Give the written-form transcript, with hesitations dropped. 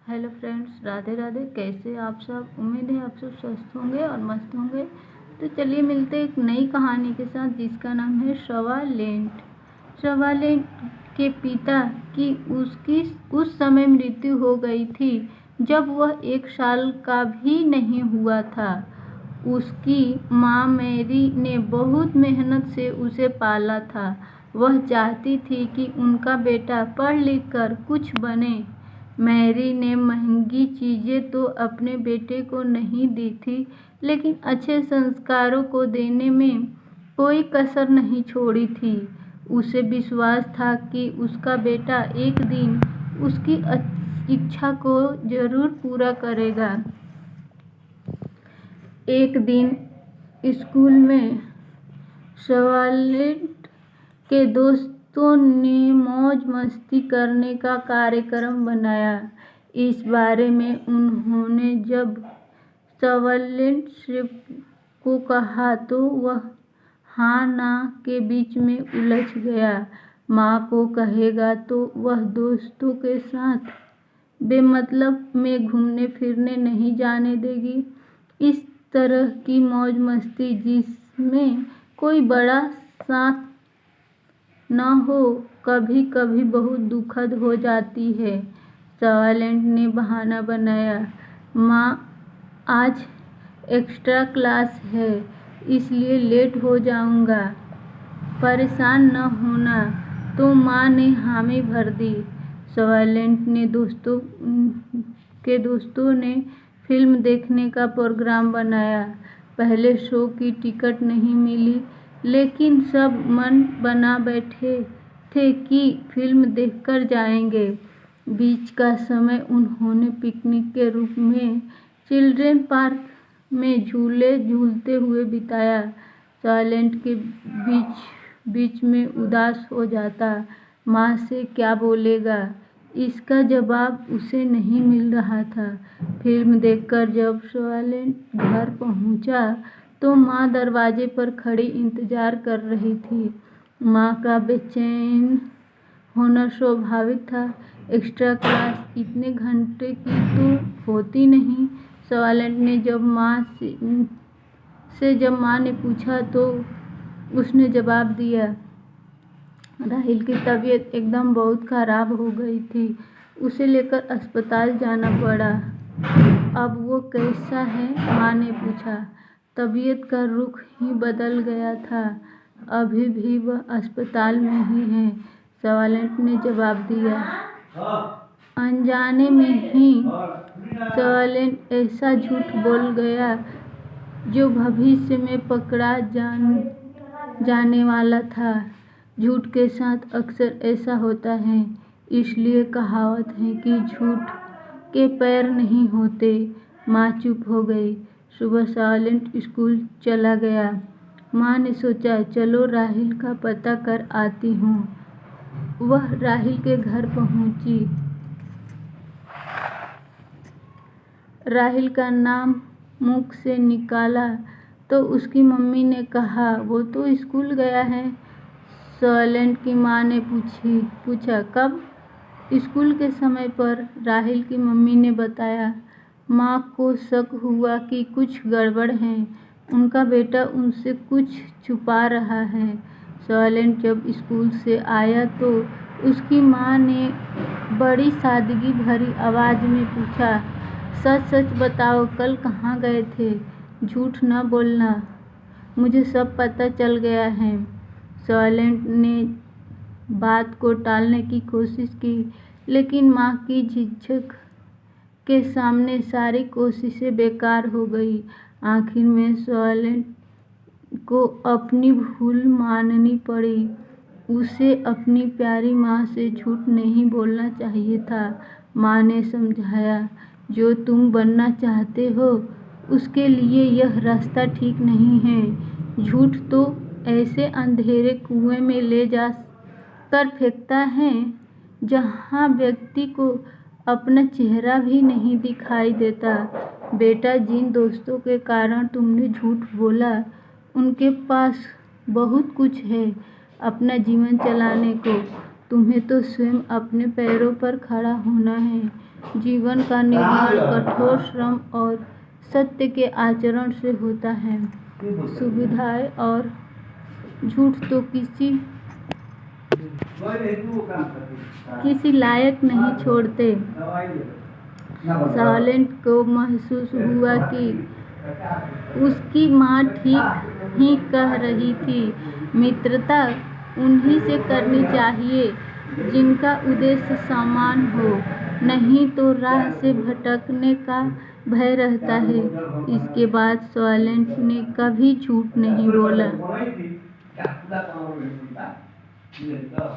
Hello friends, Radhe Radhe. कैसे आप सब? उम्मीद है आप सब स्वस्थ होंगे और मस्त होंगे। तो चलिए मिलते हैं एक नई कहानी के साथ जिसका नाम है शवालेंट। शवालेंट के पिता की उसकी उस समय मृत्यु हो गई थी जब वह 1 साल का भी नहीं हुआ था। उसकी माँ मैरी ने बहुत मेहनत से उसे पाला था। वह चाहती थी कि उनका बेटा पढ़ लिख कर कुछ बने। मैरी ने महंगी चीज़ें तो अपने बेटे को नहीं दी थी, लेकिन अच्छे संस्कारों को देने में कोई कसर नहीं छोड़ी थी। उसे विश्वास था कि उसका बेटा एक दिन उसकी इच्छा को जरूर पूरा करेगा। एक दिन स्कूल में शवालेंट के दोस्तों ने मौज मस्ती करने का कार्यक्रम बनाया। इस बारे में उन्होंने जब शवालेंट को कहा तो वह हाँ ना के बीच में उलझ गया। माँ को कहेगा तो वह दोस्तों के साथ बेमतलब में घूमने फिरने नहीं जाने देगी। इस तरह की मौज मस्ती जिसमें कोई बड़ा साथ न हो, कभी कभी बहुत दुखद हो जाती है। शवालेंट ने बहाना बनाया, माँ आज एक्स्ट्रा क्लास है इसलिए लेट हो जाऊंगा, परेशान न होना। तो माँ ने हामी भर दी। शवालेंट ने दोस्तों ने फिल्म देखने का प्रोग्राम बनाया। पहले शो की टिकट नहीं मिली, लेकिन सब मन बना बैठे थे कि फिल्म देखकर जाएंगे। बीच का समय उन्होंने पिकनिक के रूप में चिल्ड्रेन पार्क में झूले झूलते हुए बिताया। शवालेंट के बीच में उदास हो जाता। माँ से क्या बोलेगा, इसका जवाब उसे नहीं मिल रहा था। फिल्म देखकर जब शवालेंट घर पहुंचा तो माँ दरवाजे पर खड़ी इंतजार कर रही थी। माँ का बेचैन होना स्वाभाविक था। एक्स्ट्रा क्लास इतने घंटे की तो होती नहीं। शवालेंट ने जब माँ ने पूछा तो उसने जवाब दिया, राहिल की तबीयत एकदम बहुत खराब हो गई थी, उसे लेकर अस्पताल जाना पड़ा। अब वो कैसा है? माँ ने पूछा। तबीयत का रुख ही बदल गया था, अभी भी वह अस्पताल में ही है, शवालेंट ने जवाब दिया। अनजाने में ही शवालेंट ऐसा झूठ बोल गया जो भविष्य में पकड़ा जाने वाला था। झूठ के साथ अक्सर ऐसा होता है, इसलिए कहावत है कि झूठ के पैर नहीं होते। माँ चुप हो गई। सुबह शवालेंट स्कूल चला गया। माँ ने सोचा, चलो राहिल का पता कर आती हूँ। वह राहिल के घर पहुंची। राहिल का नाम मुख से निकाला तो उसकी मम्मी ने कहा, वो तो स्कूल गया है। शवालेंट की माँ ने पूछा, कब? स्कूल के समय पर, राहिल की मम्मी ने बताया। माँ को शक हुआ कि कुछ गड़बड़ है, उनका बेटा उनसे कुछ छुपा रहा है। शवालेंट जब स्कूल से आया तो उसकी माँ ने बड़ी सादगी भरी आवाज में पूछा, सच सच बताओ, कल कहाँ गए थे? झूठ न बोलना, मुझे सब पता चल गया है। शवालेंट ने बात को टालने की कोशिश की, लेकिन माँ की झिझक के सामने सारी कोशिशें बेकार हो गई। आखिर में शवालेंट को अपनी भूल माननी पड़ी। उसे अपनी प्यारी माँ से झूठ नहीं बोलना चाहिए था। माँ ने समझाया, जो तुम बनना चाहते हो उसके लिए यह रास्ता ठीक नहीं है। झूठ तो ऐसे अंधेरे कुएं में ले जा कर फेंकता है जहाँ व्यक्ति को अपना चेहरा भी नहीं दिखाई देता। बेटा, जिन दोस्तों के कारण तुमने झूठ बोला उनके पास बहुत कुछ है अपना जीवन चलाने को। तुम्हें तो स्वयं अपने पैरों पर खड़ा होना है। जीवन का निर्माण कठोर श्रम और सत्य के आचरण से होता है। सुविधाएं और झूठ तो किसी लायक नहीं छोड़ते। सालेंट को महसूस हुआ कि उसकी माँ ठीक ही कह रही थी। मित्रता उन्हीं से करनी चाहिए जिनका उद्देश्य समान हो, नहीं तो राह से भटकने का भय रहता है। इसके बाद सालेंट ने कभी झूठ नहीं बोला।